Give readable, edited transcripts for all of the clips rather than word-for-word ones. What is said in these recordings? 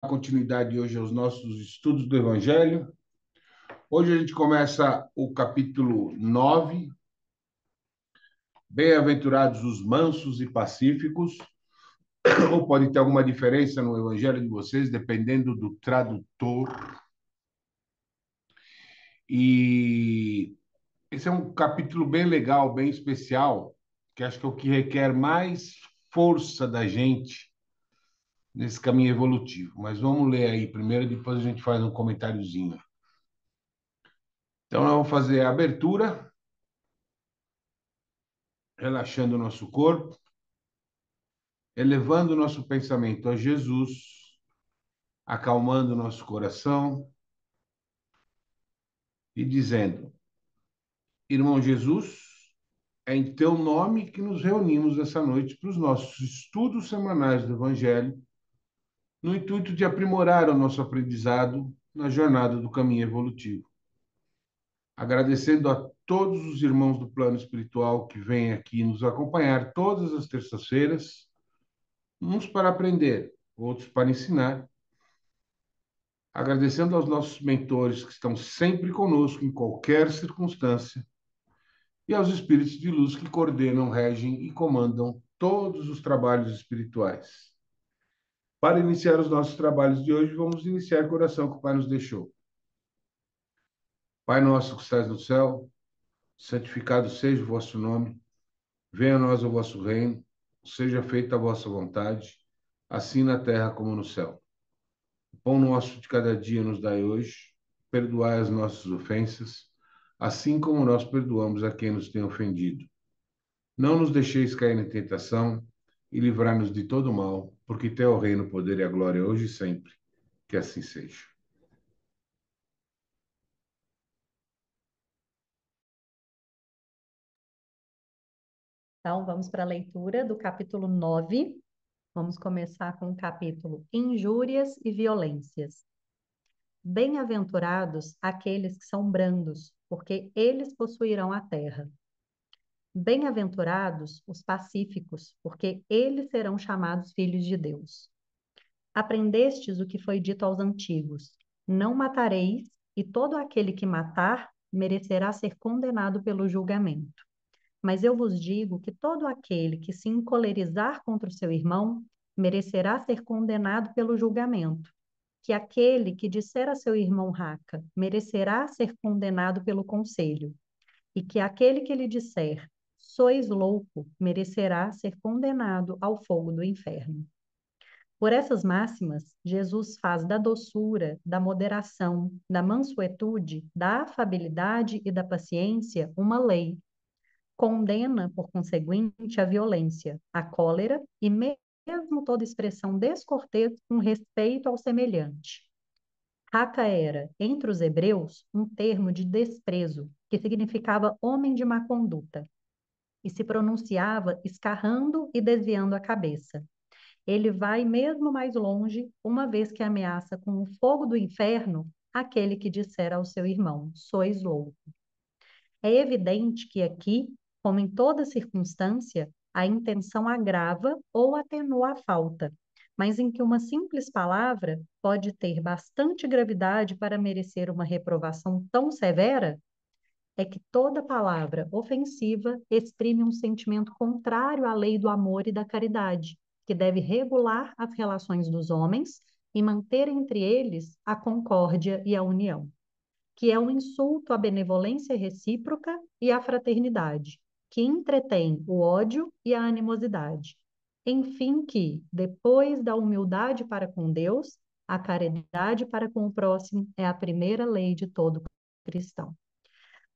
Continuidade hoje aos nossos estudos do Evangelho. Hoje a gente começa o capítulo 9. Bem-aventurados os mansos e pacíficos, ou pode ter alguma diferença no Evangelho de vocês, dependendo do tradutor. E esse é um capítulo bem legal, bem especial, que acho que é o que requer mais força da gente nesse caminho evolutivo. Mas vamos ler aí primeiro, depois a gente faz um comentáriozinho. Então, nós vamos fazer a abertura, relaxando o nosso corpo, elevando o nosso pensamento a Jesus, acalmando o nosso coração e dizendo: Irmão Jesus, é em teu nome que nos reunimos essa noite para os nossos estudos semanais do Evangelho, no intuito de aprimorar o nosso aprendizado na jornada do caminho evolutivo. Agradecendo a todos os irmãos do plano espiritual que vêm aqui nos acompanhar todas as terças-feiras, uns para aprender, outros para ensinar, agradecendo aos nossos mentores que estão sempre conosco em qualquer circunstância e aos espíritos de luz que coordenam, regem e comandam todos os trabalhos espirituais. Para iniciar os nossos trabalhos de hoje, vamos iniciar com a oração que o Pai nos deixou. Pai nosso que estás no céu, santificado seja o vosso nome, venha a nós o vosso reino, seja feita a vossa vontade, assim na terra como no céu. O pão nosso de cada dia nos dai hoje, perdoai as nossas ofensas, assim como nós perdoamos a quem nos tem ofendido. Não nos deixeis cair em tentação e livrai-nos de todo mal, porque teu é o reino, o poder e a glória hoje e sempre. Que assim seja. Então, vamos para a leitura do capítulo 9. Vamos começar com o capítulo Injúrias e Violências. Bem-aventurados aqueles que são brandos, porque eles possuirão a terra. Bem-aventurados os pacíficos, porque eles serão chamados filhos de Deus. Aprendestes o que foi dito aos antigos: não matareis, e todo aquele que matar merecerá ser condenado pelo julgamento. Mas eu vos digo que todo aquele que se encolerizar contra o seu irmão merecerá ser condenado pelo julgamento. Que aquele que disser a seu irmão raca merecerá ser condenado pelo conselho. E que aquele que lhe disser sois louco merecerá ser condenado ao fogo do inferno. Por essas máximas, Jesus faz da doçura, da moderação, da mansuetude, da afabilidade e da paciência uma lei. Condena, por conseguinte, a violência, a cólera e mesmo toda expressão descortês com respeito ao semelhante. Raca era, entre os hebreus, um termo de desprezo, que significava homem de má conduta, e se pronunciava escarrando e desviando a cabeça. Ele vai mesmo mais longe, uma vez que ameaça com o fogo do inferno aquele que disser ao seu irmão: sois louco. É evidente que aqui, como em toda circunstância, a intenção agrava ou atenua a falta, mas em que uma simples palavra pode ter bastante gravidade para merecer uma reprovação tão severa, é que toda palavra ofensiva exprime um sentimento contrário à lei do amor e da caridade, que deve regular as relações dos homens e manter entre eles a concórdia e a união, que é um insulto à benevolência recíproca e à fraternidade, que entretém o ódio e a animosidade. Enfim, que, depois da humildade para com Deus, a caridade para com o próximo é a primeira lei de todo cristão.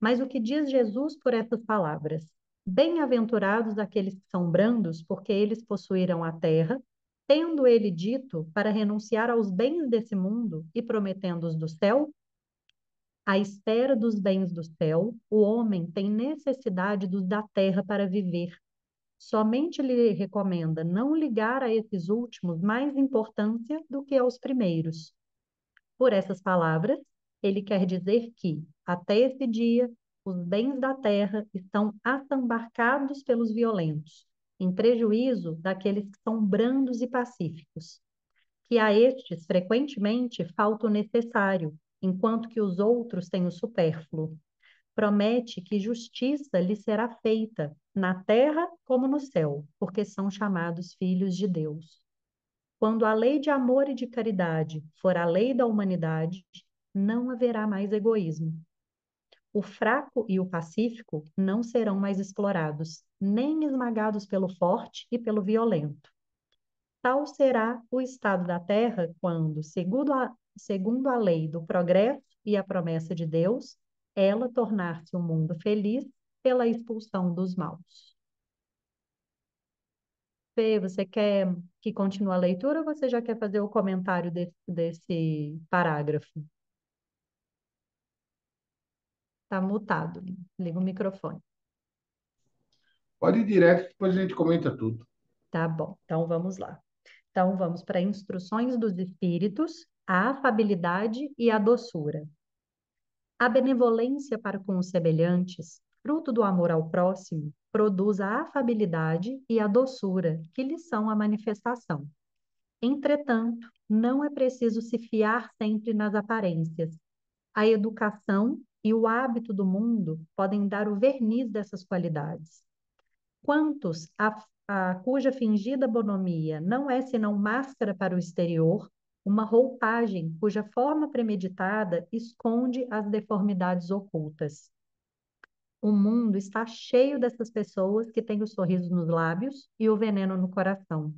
Mas o que diz Jesus por essas palavras? Bem-aventurados aqueles que são brandos, porque eles possuirão a terra, tendo ele dito para renunciar aos bens desse mundo e prometendo-os do céu? À espera dos bens do céu, o homem tem necessidade dos da terra para viver. Somente lhe recomenda não ligar a esses últimos mais importância do que aos primeiros. Por essas palavras, ele quer dizer que, até esse dia, os bens da terra estão assambarcados pelos violentos, em prejuízo daqueles que são brandos e pacíficos. que a estes frequentemente falta o necessário, enquanto que os outros têm o supérfluo. Promete que justiça lhe será feita, na terra como no céu, porque são chamados filhos de Deus. Quando a lei de amor e de caridade for a lei da humanidade, não haverá mais egoísmo. O fraco e o pacífico não serão mais explorados, nem esmagados pelo forte e pelo violento. Tal será o estado da terra quando, segundo a lei do progresso e a promessa de Deus, ela tornar-se um mundo feliz pela expulsão dos maus. Fê, você quer que continue a leitura ou você já quer fazer o comentário desse parágrafo? Está mutado. Liga o microfone. Pode ir direto, depois a gente comenta tudo. Tá bom, então vamos lá. Então vamos para instruções dos espíritos, a afabilidade e a doçura. A benevolência para com os semelhantes, fruto do amor ao próximo, produz a afabilidade e a doçura, que lhe são a manifestação. Entretanto, não é preciso se fiar sempre nas aparências. A educação e o hábito do mundo podem dar o verniz dessas qualidades. Quantos cuja fingida bonomia não é senão máscara para o exterior, uma roupagem cuja forma premeditada esconde as deformidades ocultas. O mundo está cheio dessas pessoas que têm o sorriso nos lábios e o veneno no coração,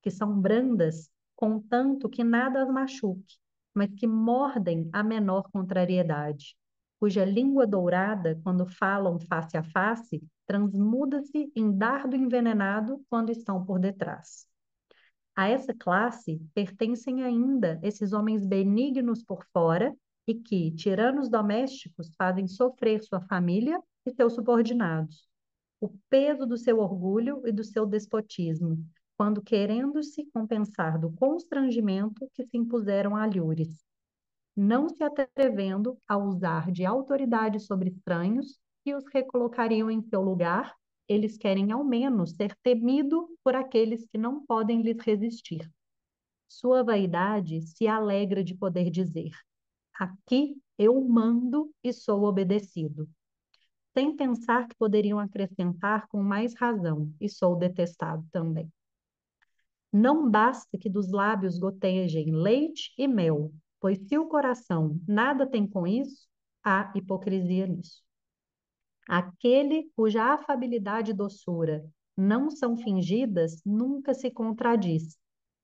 que são brandas, contanto que nada as machuque, mas que mordem a menor contrariedade, cuja língua dourada, quando falam face a face, transmuda-se em dardo envenenado quando estão por detrás. A essa classe pertencem ainda esses homens benignos por fora e que, tiranos domésticos, fazem sofrer sua família e seus subordinados. O peso do seu orgulho e do seu despotismo, quando querendo-se compensar do constrangimento que se impuseram a alhures, não se atrevendo a usar de autoridade sobre estranhos que os recolocariam em seu lugar, eles querem ao menos ser temido por aqueles que não podem lhes resistir. Sua vaidade se alegra de poder dizer: aqui eu mando e sou obedecido, sem pensar que poderiam acrescentar com mais razão, e sou detestado também. Não basta que dos lábios gotejem leite e mel, pois se o coração nada tem com isso, há hipocrisia nisso. Aquele cuja afabilidade e doçura não são fingidas nunca se contradiz.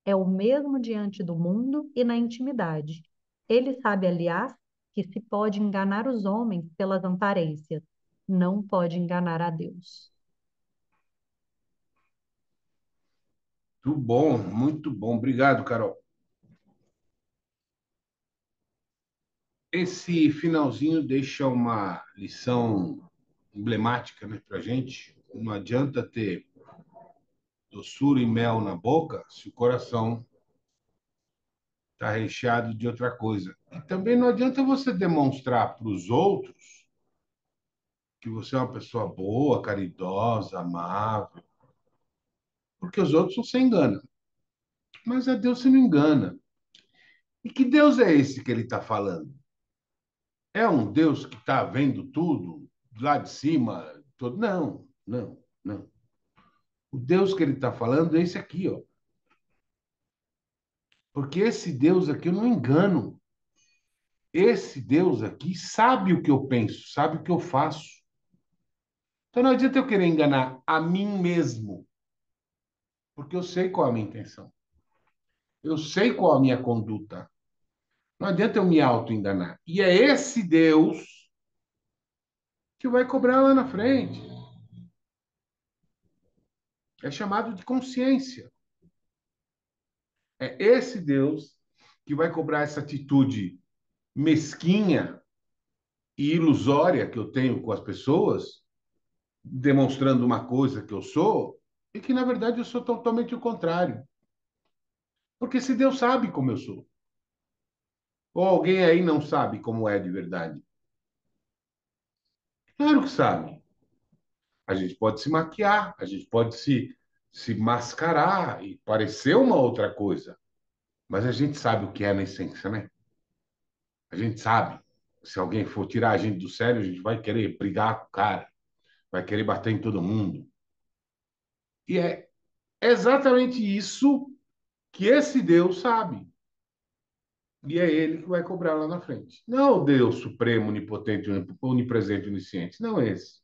É o mesmo diante do mundo e na intimidade. Ele sabe, aliás, que se pode enganar os homens pelas aparências, não pode enganar a Deus. Muito bom, muito bom. Obrigado, Carol. Esse finalzinho deixa uma lição emblemática, né, para gente. Não adianta ter doçura e mel na boca se o coração está recheado de outra coisa. E também não adianta você demonstrar para os outros que você é uma pessoa boa, caridosa, amável, porque os outros você engana. Mas a Deus você não engana. E que Deus é esse que ele está falando? É um Deus que está vendo tudo lá de cima? Todo... Não, não, não. O Deus que ele está falando é esse aqui, ó. Porque esse Deus aqui eu não engano. Esse Deus aqui sabe o que eu penso, sabe o que eu faço. Então não adianta eu querer enganar a mim mesmo, porque eu sei qual é a minha intenção. Eu sei qual é a minha conduta. Não adianta eu me auto-enganar. E é esse Deus que vai cobrar lá na frente. É chamado de consciência. É esse Deus que vai cobrar essa atitude mesquinha e ilusória que eu tenho com as pessoas, demonstrando uma coisa que eu sou, e que na verdade eu sou totalmente o contrário. Porque se Deus sabe como eu sou, ou alguém aí não sabe como é de verdade? Claro que sabe. A gente pode se maquiar, a gente pode se mascarar e parecer uma outra coisa. Mas a gente sabe o que é na essência, né? A gente sabe. Se alguém for tirar a gente do sério, a gente vai querer brigar com o cara, vai querer bater em todo mundo. E é exatamente isso que esse Deus sabe. E é ele que vai cobrar lá na frente. Não o Deus supremo, onipotente, onipresente, onisciente. Não esse.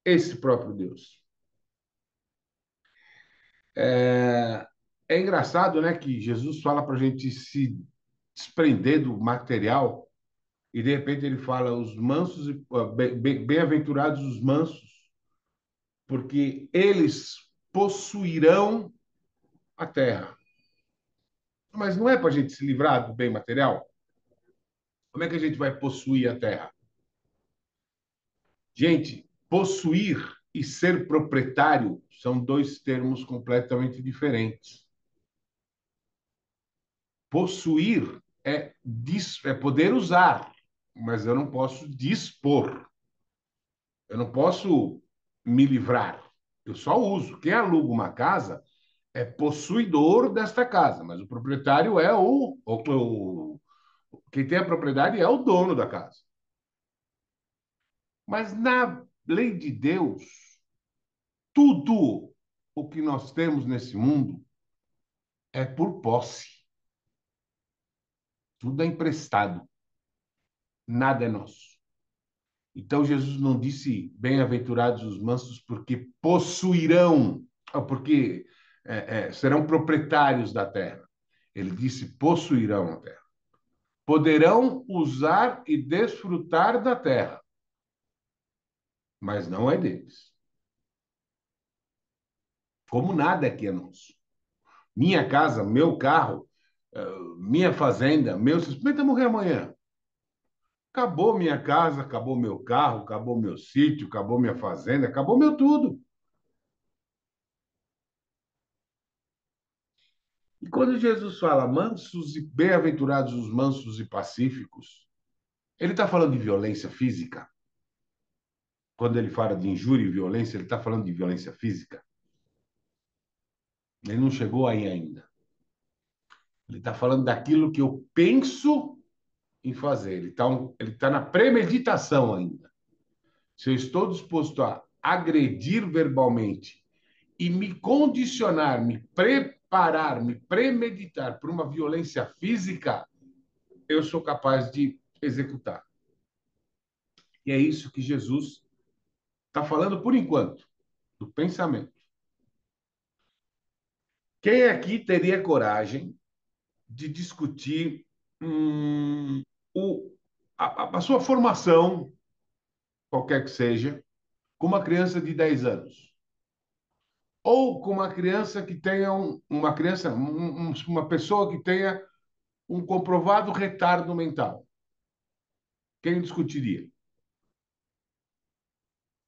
Esse próprio Deus. É, é engraçado, né, que Jesus fala para a gente se desprender do material e de repente ele fala os mansos e bem-aventurados os mansos, porque eles possuirão a terra. Mas não é para a gente se livrar do bem material? Como é que a gente vai possuir a terra? Gente, possuir e ser proprietário são dois termos completamente diferentes. Possuir é poder usar, mas eu não posso dispor. Eu não posso me livrar. Eu só uso. Quem aluga uma casa é possuidor desta casa, mas o proprietário é quem tem a propriedade é o dono da casa. Mas na lei de Deus, tudo o que nós temos nesse mundo é por posse. Tudo é emprestado. Nada é nosso. Então Jesus não disse bem-aventurados os mansos porque possuirão, ou porque serão proprietários da terra. Ele disse possuirão a terra. Poderão usar e desfrutar da terra, mas não é deles. Como nada aqui é nosso. Minha casa, meu carro, minha fazenda, meu. Se experimenta morrer amanhã. Acabou minha casa, acabou meu carro, acabou meu sítio, acabou minha fazenda, acabou meu tudo. E quando Jesus fala mansos e bem-aventurados os mansos e pacíficos, ele está falando de violência física. Quando ele fala de injúria e violência, ele está falando de violência física. Ele não chegou aí ainda. Ele está falando daquilo que eu penso em fazer. Ele tá na premeditação ainda. Se eu estou disposto a agredir verbalmente e me condicionar, me preparar, me premeditar para uma violência física, eu sou capaz de executar. E é isso que Jesus está falando por enquanto, do pensamento. Quem aqui teria coragem de discutir o, a sua formação, qualquer que seja, com uma criança de 10 anos? Ou com uma criança que tenha uma pessoa que tenha um comprovado retardo mental? Quem discutiria?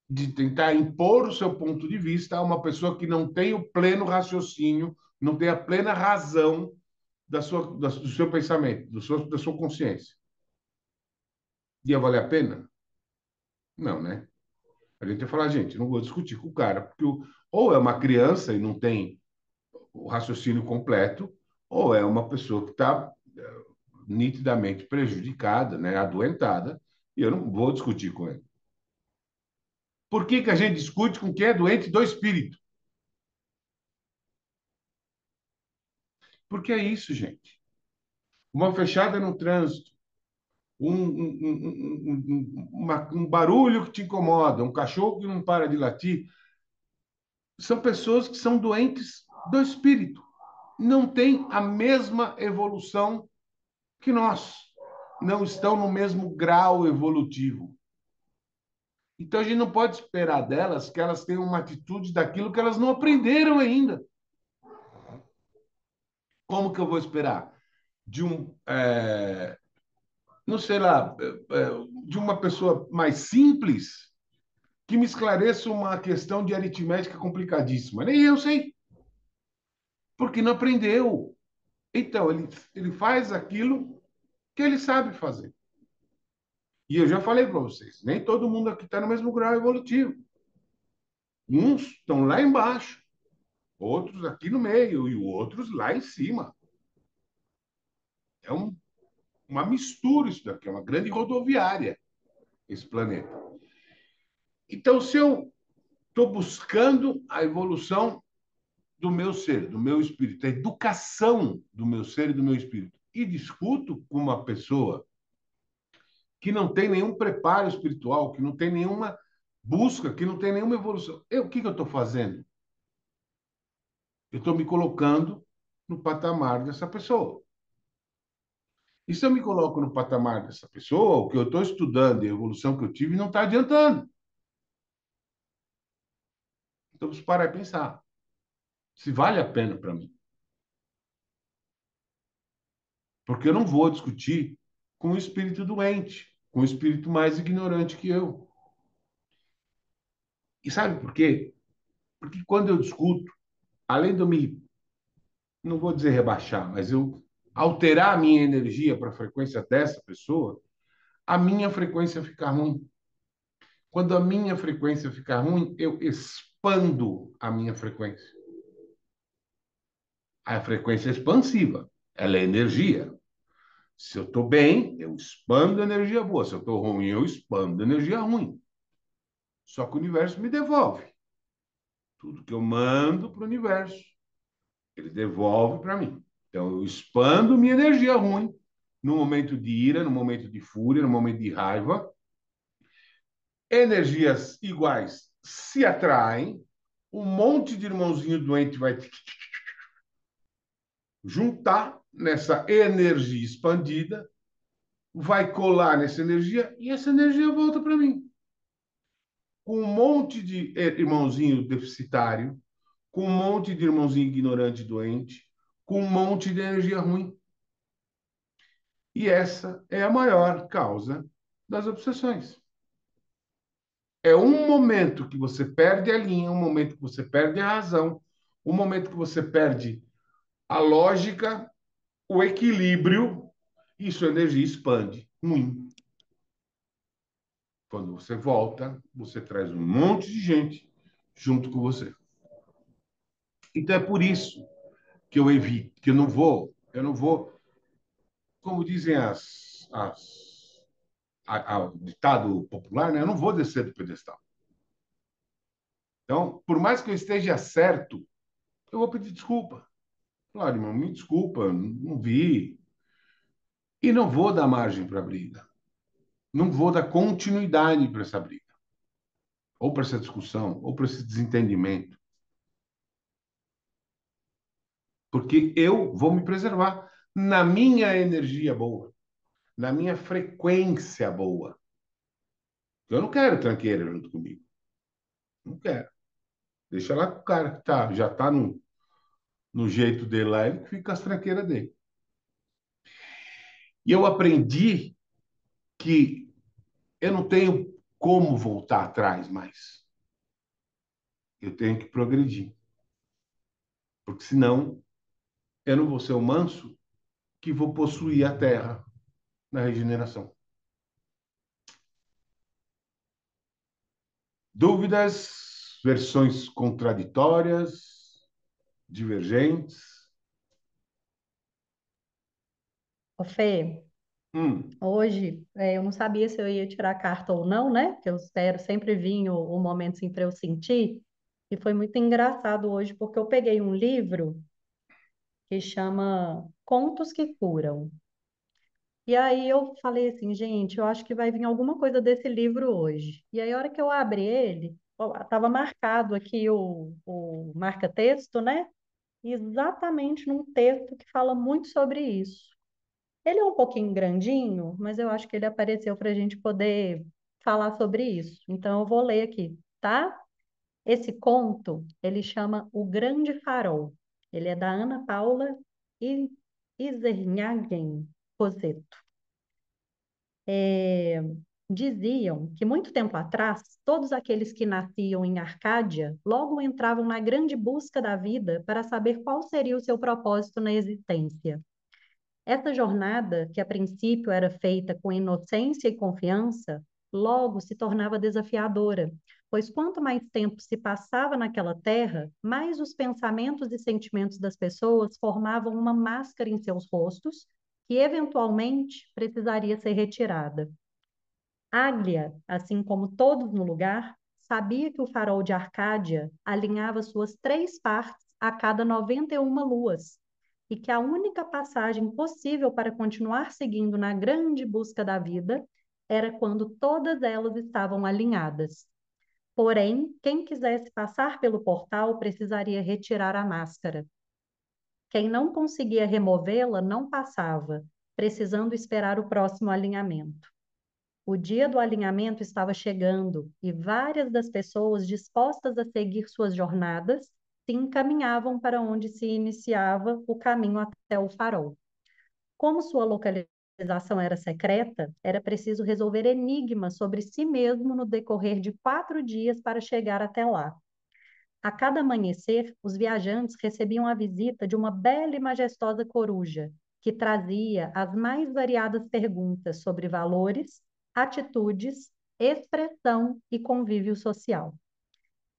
De tentar impor o seu ponto de vista a uma pessoa que não tem o pleno raciocínio, não tem a plena razão do seu pensamento, da sua consciência. Ia valer a pena? Não, né? A gente ia falar, gente, não vou discutir com o cara, porque ou é uma criança e não tem o raciocínio completo, ou é uma pessoa que está nitidamente prejudicada, né, adoentada, e eu não vou discutir com ele. Por que que a gente discute com quem é doente do espírito? Porque é isso, gente. Uma fechada no trânsito, um barulho que te incomoda, um cachorro que não para de latir, são pessoas que são doentes do espírito. Não têm a mesma evolução que nós. Não estão no mesmo grau evolutivo. Então a gente não pode esperar delas que elas tenham uma atitude daquilo que elas não aprenderam ainda. Como que eu vou esperar? De não sei lá, de uma pessoa mais simples que me esclareça uma questão de aritmética complicadíssima. Nem eu sei, porque não aprendeu. Então, ele faz aquilo que ele sabe fazer. E eu já falei para vocês, nem todo mundo aqui está no mesmo grau evolutivo. Uns estão lá embaixo, outros aqui no meio e outros lá em cima. É uma mistura isso daqui, é uma grande rodoviária, esse planeta. Então, se eu estou buscando a evolução do meu ser, do meu espírito, a educação do meu ser e do meu espírito, e discuto com uma pessoa que não tem nenhum preparo espiritual, que não tem nenhuma busca, que não tem nenhuma evolução, o que eu estou fazendo? Eu estou me colocando no patamar dessa pessoa. E se eu me coloco no patamar dessa pessoa, o que eu estou estudando e a evolução que eu tive não está adiantando. Então, preciso parar e pensar se vale a pena para mim. Porque eu não vou discutir com o espírito doente, com o espírito mais ignorante que eu. E sabe por quê? Porque quando eu discuto, além de eu me, não vou dizer rebaixar, mas eu alterar a minha energia para a frequência dessa pessoa, a minha frequência fica ruim. Quando a minha frequência fica ruim, eu expando a minha frequência. A frequência é expansiva, ela é energia. Se eu estou bem, eu expando energia boa. Se eu estou ruim, eu expando energia ruim. Só que o universo me devolve. Tudo que eu mando para o universo, ele devolve para mim. Então, eu expando minha energia ruim no momento de ira, no momento de fúria, no momento de raiva. Energias iguais se atraem. Um monte de irmãozinho doente vai juntar nessa energia expandida, vai colar nessa energia e essa energia volta para mim. Com um monte de irmãozinho deficitário, com um monte de irmãozinho ignorante doente, com um monte de energia ruim. E essa é a maior causa das obsessões. É um momento que você perde a linha, um momento que você perde a razão, um momento que você perde a lógica, o equilíbrio, e sua energia expande. Ruim. Quando você volta, você traz um monte de gente junto com você. Então é por isso que eu evito, que eu não vou, como dizem o ditado popular, né? Eu não vou descer do pedestal. Então, por mais que eu esteja certo, eu vou pedir desculpa. Claro, irmão, me desculpa, não vi. E não vou dar margem para a briga. Não vou dar continuidade para essa briga, ou para essa discussão, ou para esse desentendimento. Porque eu vou me preservar na minha energia boa, na minha frequência boa. Eu não quero tranqueira junto comigo. Não quero. Deixa lá com o cara que já está no jeito dele lá, ele fica as tranqueiras dele. E eu aprendi que eu não tenho como voltar atrás mais. Eu tenho que progredir. Porque senão eu não vou ser o manso que vou possuir a terra na regeneração. Dúvidas, versões contraditórias, divergentes. Ô, Fê, Hum, hoje eu não sabia se eu ia tirar carta ou não, né? Que eu espero sempre vir o momento assim, para eu sentir. E foi muito engraçado hoje, porque eu peguei um livro que chama Contos que Curam. E aí eu falei assim, gente, eu acho que vai vir alguma coisa desse livro hoje. E aí, a hora que eu abri ele, estava marcado aqui o marca-texto, né? Exatamente num texto que fala muito sobre isso. Ele é um pouquinho grandinho, mas eu acho que ele apareceu para a gente poder falar sobre isso. Então, eu vou ler aqui, tá? Esse conto, ele chama O Grande Farol. Ele é da Ana Paula Izernhagen Rossetto. Diziam que muito tempo atrás, todos aqueles que nasciam em Arcádia logo entravam na grande busca da vida para saber qual seria o seu propósito na existência. Essa jornada, que a princípio era feita com inocência e confiança, logo se tornava desafiadora, pois quanto mais tempo se passava naquela terra, mais os pensamentos e sentimentos das pessoas formavam uma máscara em seus rostos que eventualmente precisaria ser retirada. Áglia, assim como todos no lugar, sabia que o farol de Arcádia alinhava suas três partes a cada 91 luas, e que a única passagem possível para continuar seguindo na grande busca da vida era quando todas elas estavam alinhadas. Porém, quem quisesse passar pelo portal precisaria retirar a máscara. Quem não conseguia removê-la não passava, precisando esperar o próximo alinhamento. O dia do alinhamento estava chegando e várias das pessoas dispostas a seguir suas jornadas se encaminhavam para onde se iniciava o caminho até o farol. Como sua localização era secreta, era preciso resolver enigmas sobre si mesmo no decorrer de 4 dias para chegar até lá. A cada amanhecer, os viajantes recebiam a visita de uma bela e majestosa coruja, que trazia as mais variadas perguntas sobre valores, atitudes, expressão e convívio social.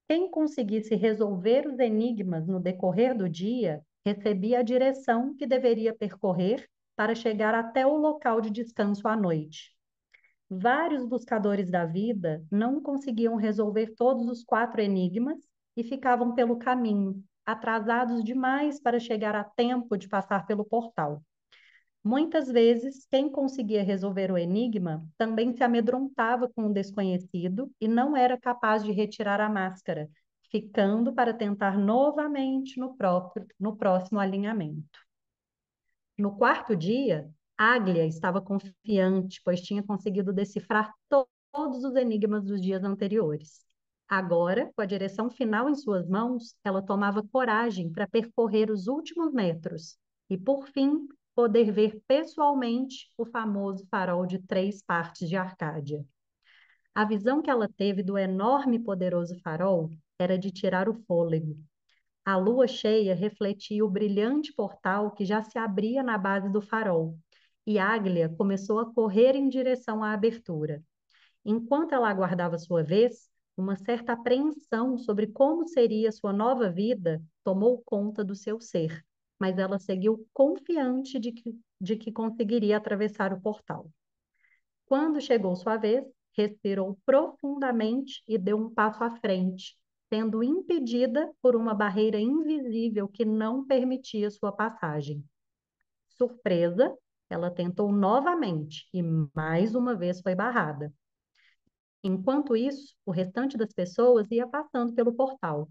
Quem conseguisse resolver os enigmas no decorrer do dia recebia a direção que deveria percorrer para chegar até o local de descanso à noite. Vários buscadores da vida não conseguiam resolver todos os 4 enigmas e ficavam pelo caminho, atrasados demais para chegar a tempo de passar pelo portal. Muitas vezes, quem conseguia resolver o enigma também se amedrontava com o desconhecido e não era capaz de retirar a máscara, ficando para tentar novamente no próximo alinhamento. No quarto dia, Áglia estava confiante, pois tinha conseguido decifrar todos os enigmas dos dias anteriores. Agora, com a direção final em suas mãos, ela tomava coragem para percorrer os últimos metros e, por fim, poder ver pessoalmente o famoso farol de 3 partes de Arcádia. A visão que ela teve do enorme e poderoso farol era de tirar o fôlego. A lua cheia refletia o brilhante portal que já se abria na base do farol, e Áglia começou a correr em direção à abertura. Enquanto ela aguardava sua vez, uma certa apreensão sobre como seria sua nova vida tomou conta do seu ser, mas ela seguiu confiante de que conseguiria atravessar o portal. Quando chegou sua vez, respirou profundamente e deu um passo à frente, sendo impedida por uma barreira invisível que não permitia sua passagem. Surpresa, ela tentou novamente e mais uma vez foi barrada. Enquanto isso, o restante das pessoas ia passando pelo portal.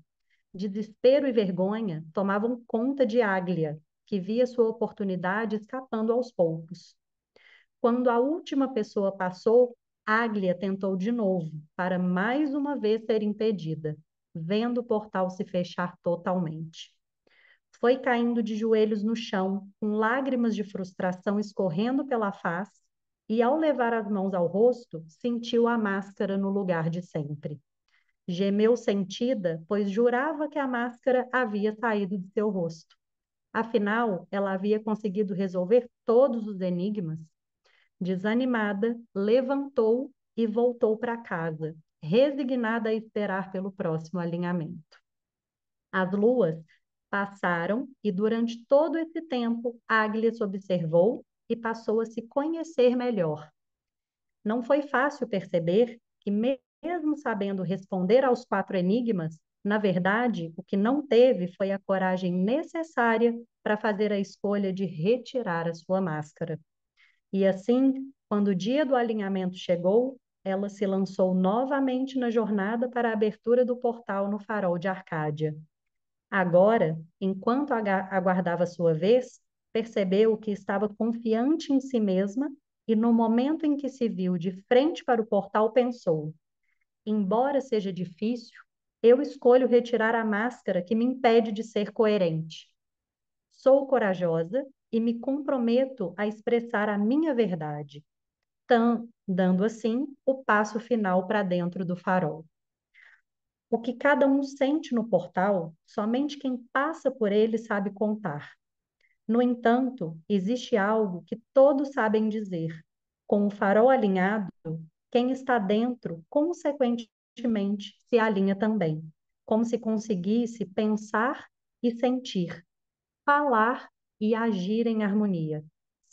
Desespero e vergonha tomavam conta de Áglia, que via sua oportunidade escapando aos poucos. Quando a última pessoa passou, Áglia tentou de novo, para mais uma vez ser impedida, vendo o portal se fechar totalmente. Foi caindo de joelhos no chão, com lágrimas de frustração escorrendo pela face, e ao levar as mãos ao rosto, sentiu a máscara no lugar de sempre. Gemeu sentida, pois jurava que a máscara havia saído de seu rosto. Afinal, ela havia conseguido resolver todos os enigmas. Desanimada, levantou e voltou para casa, resignada a esperar pelo próximo alinhamento. As luas passaram e, durante todo esse tempo, Áglia se observou e passou a se conhecer melhor. Não foi fácil perceber que, mesmo sabendo responder aos 4 enigmas, na verdade, o que não teve foi a coragem necessária para fazer a escolha de retirar a sua máscara. E assim, quando o dia do alinhamento chegou, ela se lançou novamente na jornada para a abertura do portal no farol de Arcádia. Agora, enquanto aguardava sua vez, percebeu que estava confiante em si mesma e no momento em que se viu de frente para o portal, pensou: embora seja difícil, eu escolho retirar a máscara que me impede de ser coerente. Sou corajosa e me comprometo a expressar a minha verdade, dando assim o passo final para dentro do farol. O que cada um sente no portal, somente quem passa por ele sabe contar. No entanto, existe algo que todos sabem dizer. Com o farol alinhado, quem está dentro, consequentemente, se alinha também, como se conseguisse pensar e sentir, falar e agir em harmonia,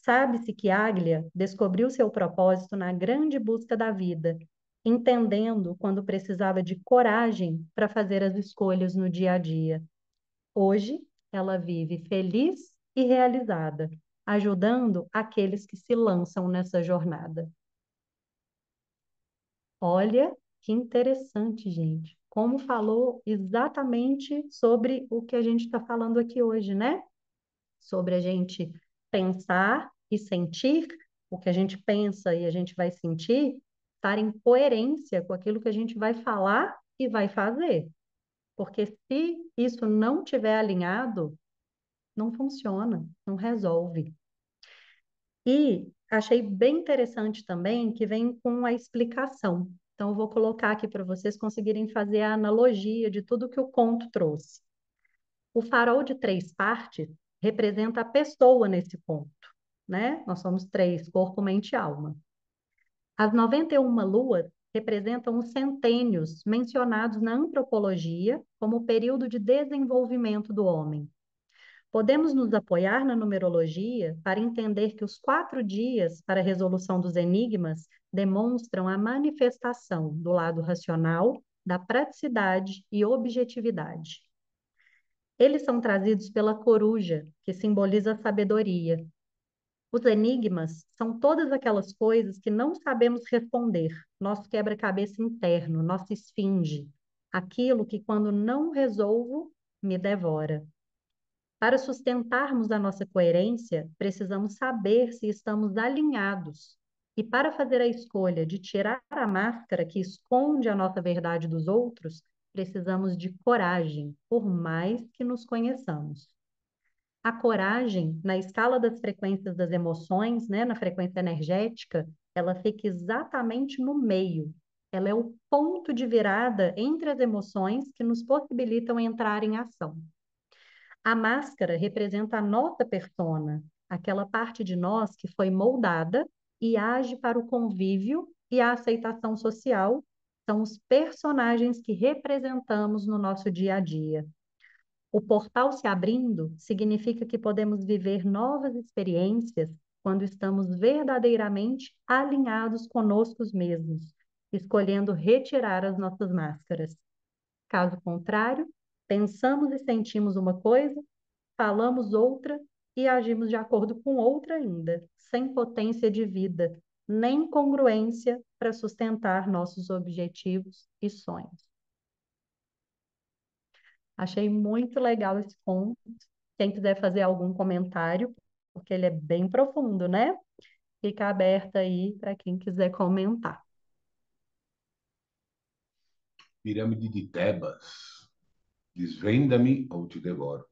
Sabe-se que Aglia descobriu seu propósito na grande busca da vida, entendendo quando precisava de coragem para fazer as escolhas no dia a dia. Hoje, ela vive feliz e realizada, ajudando aqueles que se lançam nessa jornada. Olha que interessante, gente. Como falou exatamente sobre o que a gente está falando aqui hoje, né? Sobre a gente pensar e sentir, o que a gente pensa e a gente vai sentir, estar em coerência com aquilo que a gente vai falar e vai fazer. Porque se isso não estiver alinhado, não funciona, não resolve. E achei bem interessante também que vem com a explicação. Então, eu vou colocar aqui para vocês conseguirem fazer a analogia de tudo que o conto trouxe. O farol de três partes representa a pessoa nesse ponto, né? Nós somos três, corpo, mente e alma. As 91 luas representam os centênios mencionados na antropologia como o período de desenvolvimento do homem. Podemos nos apoiar na numerologia para entender que os 4 dias para a resolução dos enigmas demonstram a manifestação do lado racional, da praticidade e objetividade. Eles são trazidos pela coruja, que simboliza a sabedoria. Os enigmas são todas aquelas coisas que não sabemos responder, nosso quebra-cabeça interno, nossa esfinge, aquilo que, quando não resolvo, me devora. Para sustentarmos a nossa coerência, precisamos saber se estamos alinhados. E para fazer a escolha de tirar a máscara que esconde a nossa verdade dos outros, precisamos de coragem, por mais que nos conheçamos. A coragem, na escala das frequências das emoções, né, na frequência energética, ela fica exatamente no meio. Ela é o ponto de virada entre as emoções que nos possibilitam entrar em ação. A máscara representa a nossa persona, aquela parte de nós que foi moldada e age para o convívio e a aceitação social. São os personagens que representamos no nosso dia a dia. O portal se abrindo significa que podemos viver novas experiências quando estamos verdadeiramente alinhados conosco mesmos, escolhendo retirar as nossas máscaras. Caso contrário, pensamos e sentimos uma coisa, falamos outra e agimos de acordo com outra ainda, sem potência de vida, nem congruência para sustentar nossos objetivos e sonhos. Achei muito legal esse ponto. Quem quiser fazer algum comentário, porque ele é bem profundo, né? Fica aberto aí para quem quiser comentar. Pirâmide de Tebas. Desvenda-me ou te devoro.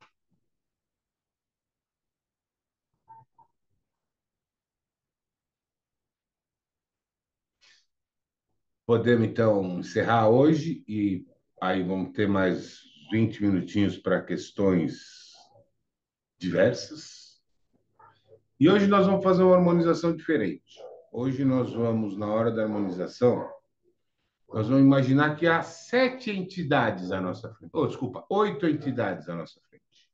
Podemos, então, encerrar hoje e aí vamos ter mais 20 minutinhos para questões diversas. E hoje nós vamos fazer uma harmonização diferente. Hoje nós vamos, na hora da harmonização, nós vamos imaginar que há 7 entidades à nossa frente. Oh, desculpa, 8 entidades à nossa frente.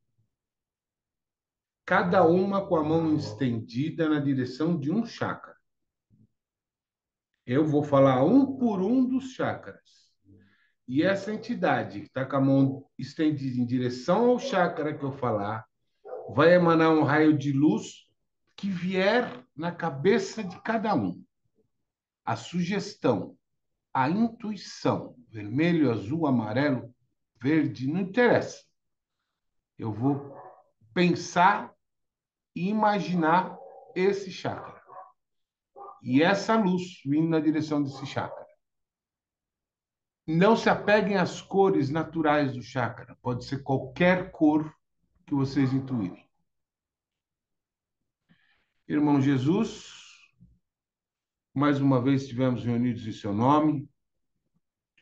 Cada uma com a mão estendida na direção de um chakra. Eu vou falar um por um dos chakras. E essa entidade que está com a mão estendida em direção ao chakra que eu falar, vai emanar um raio de luz que vier na cabeça de cada um. A sugestão, a intuição, vermelho, azul, amarelo, verde, não interessa. Eu vou pensar e imaginar esse chakra. E essa luz vindo na direção desse chakra. Não se apeguem às cores naturais do chakra. Pode ser qualquer cor que vocês intuírem. Irmão Jesus, mais uma vez estivemos reunidos em seu nome,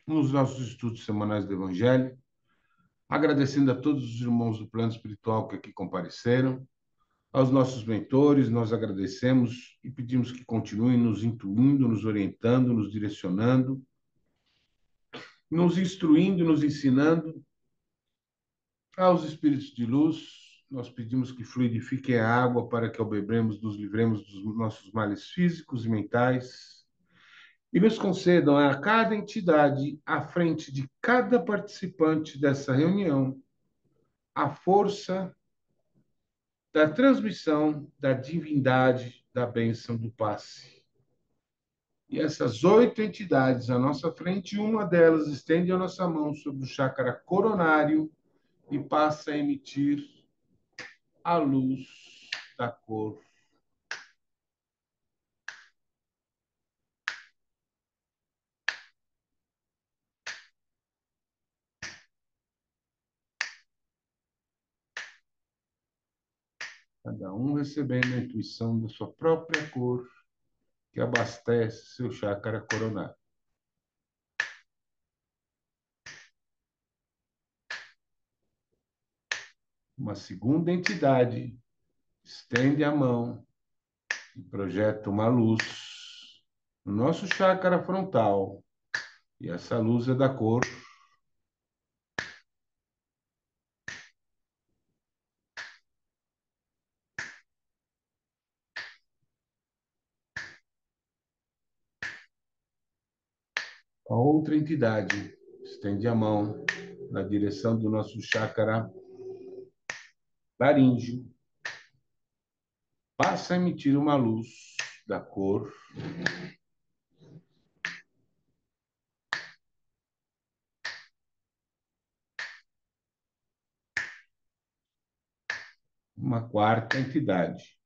nos nossos estudos semanais do Evangelho, agradecendo a todos os irmãos do plano espiritual que aqui compareceram, aos nossos mentores, nós agradecemos e pedimos que continuem nos intuindo, nos orientando, nos direcionando, nos instruindo, nos ensinando, aos espíritos de luz, nós pedimos que fluidifiquem a água para que ao bebermos nos livremos dos nossos males físicos e mentais e nos concedam a cada entidade, à frente de cada participante dessa reunião, a força da transmissão da divindade da bênção do passe. E essas 8 entidades à nossa frente, uma delas estende a nossa mão sobre o chakra coronário e passa a emitir a luz da cor. Cada um recebendo a intuição da sua própria cor, que abastece seu chakra coronário. Uma segunda entidade estende a mão e projeta uma luz no nosso chakra frontal. E essa luz é da cor. A outra entidade estende a mão na direção do nosso chakra laríngeo. Passa a emitir uma luz da cor. Uma quarta entidade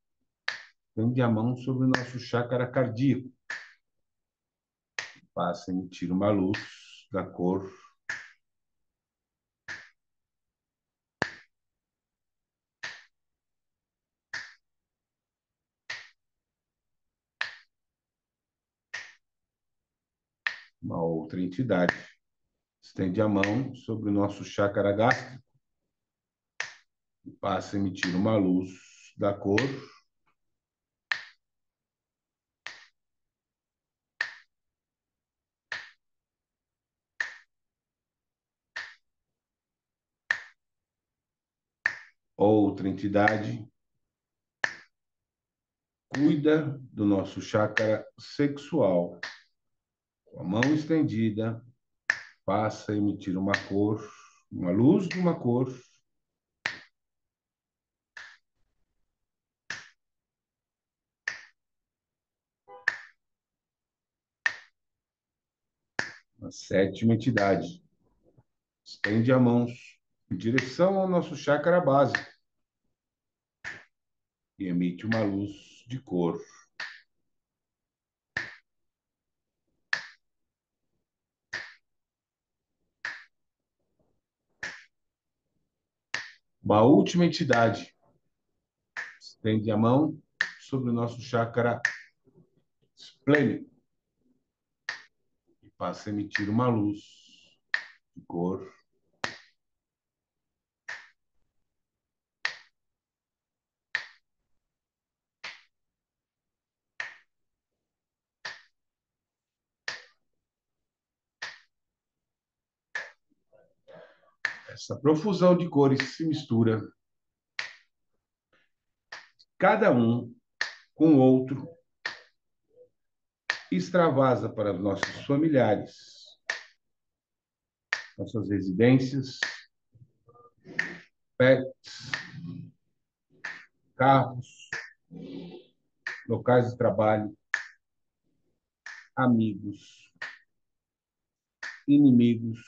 estende a mão sobre o nosso chakra cardíaco. Passa a emitir uma luz da cor. Uma outra entidade estende a mão sobre o nosso chakra gástrico e passa a emitir uma luz da cor. Outra entidade cuida do nosso chakra sexual. Com a mão estendida, passa a emitir uma cor, uma luz de uma cor. A sétima entidade estende as mãos em direção ao nosso chakra básico e emite uma luz de cor. Uma última entidade estende a mão sobre o nosso chakra esplênico e passa a emitir uma luz de cor. Essa profusão de cores se mistura, cada um com o outro, extravasa para os nossos familiares, nossas residências, pets, carros, locais de trabalho, amigos, inimigos,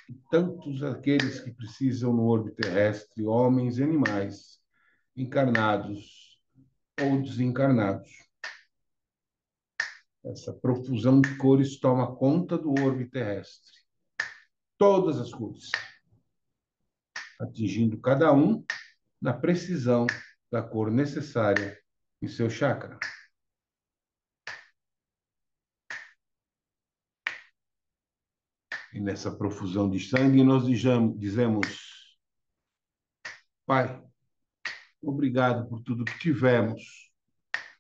e tantos aqueles que precisam no orbe terrestre, homens e animais, encarnados ou desencarnados. Essa profusão de cores toma conta do orbe terrestre. Todas as cores, atingindo cada um na precisão da cor necessária em seu chakra. E nessa profusão de sangue nós dizemos: Pai, obrigado por tudo que tivemos,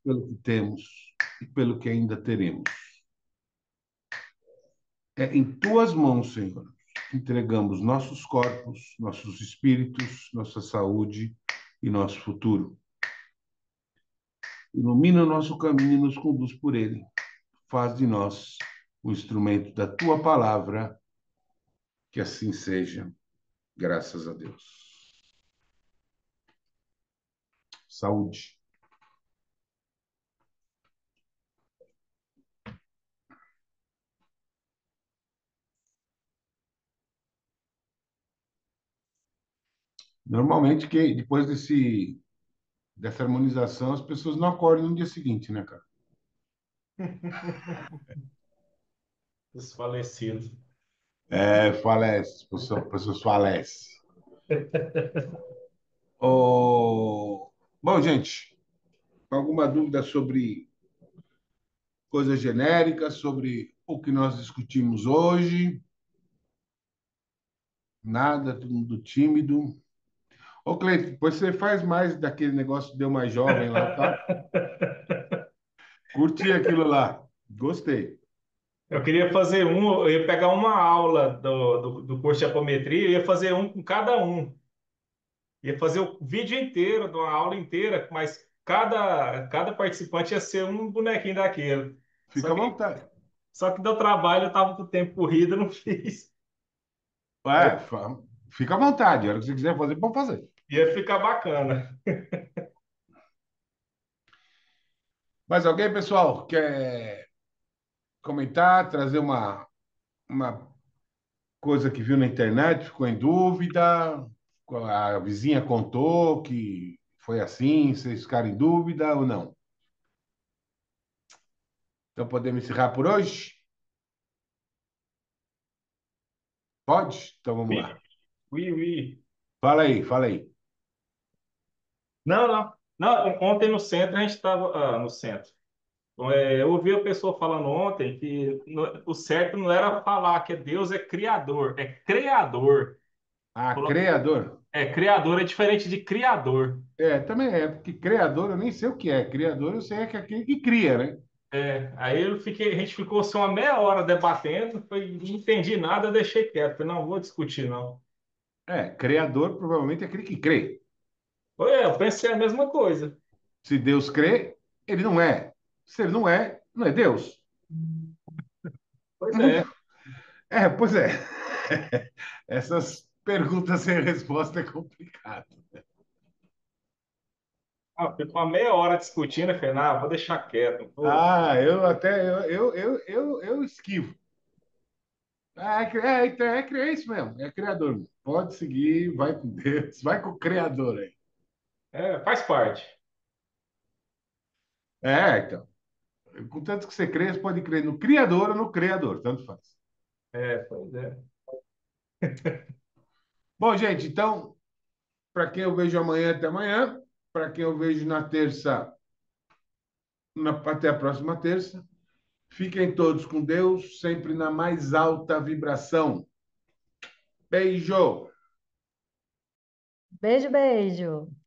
pelo que temos e pelo que ainda teremos. É em tuas mãos, Senhor, entregamos nossos corpos, nossos espíritos, nossa saúde e nosso futuro. Ilumina o nosso caminho e nos conduz por ele. Faz de nós o instrumento da tua palavra, que assim seja, graças a Deus. Saúde. Normalmente, que depois dessa harmonização, as pessoas não acordam no dia seguinte, né, cara? Os falecidos. Falece, pessoas falecem. Oh, bom, gente, alguma dúvida sobre coisas genéricas, sobre o que nós discutimos hoje? Nada, todo mundo tímido. Ô, Cleiton, depois você faz mais daquele negócio de Deu Mais Jovem lá, tá? Curti aquilo lá. Gostei. Eu queria fazer eu ia pegar uma aula do curso de apometria, eu ia fazer um com cada um. Ia fazer o vídeo inteiro, de uma aula inteira, mas cada participante ia ser um bonequinho daquele. Fica Só à que, vontade. só que deu trabalho, eu estava com o tempo corrido, eu não fiz. É, fica à vontade. A hora que você quiser fazer, pode fazer. Ia ficar bacana. Mas alguém, pessoal, quer comentar, trazer uma coisa que viu na internet, ficou em dúvida? A vizinha contou que foi assim, vocês ficaram em dúvida ou não? Então podemos encerrar por hoje? Pode? Então vamos Ui, lá. ui, ui. Fala aí, fala aí. Não, não. Não, ontem no centro a gente estava. No centro. Eu ouvi a pessoa falando ontem que o certo não era falar que Deus é criador, é criador. Ah, Falou que criador. criador é diferente de criador. Também é, porque criador eu nem sei o que é. Criador eu sei que é aquele que cria, né? Aí a gente ficou assim, uma meia hora debatendo, não entendi nada, eu deixei quieto. Falei, não vou discutir, não. Criador provavelmente é aquele que crê. Eu pensei a mesma coisa. Se Deus crê, ele não é. Se ele não é, não é Deus. Pois é. Pois é. Essas perguntas sem resposta é complicado. Ficou uma meia hora discutindo, eu falei, não, vou deixar quieto. Eu até eu esquivo. Então é isso mesmo, é criador. Pode seguir, vai com Deus, vai com o criador aí. Faz parte. Então. Contanto que você crê, você pode crer no criador ou no criador, tanto faz. Pois é. Bom, gente, então, para quem eu vejo amanhã, até amanhã. Para quem eu vejo na terça, até a próxima terça. Fiquem todos com Deus, sempre na mais alta vibração. Beijo! Beijo, beijo.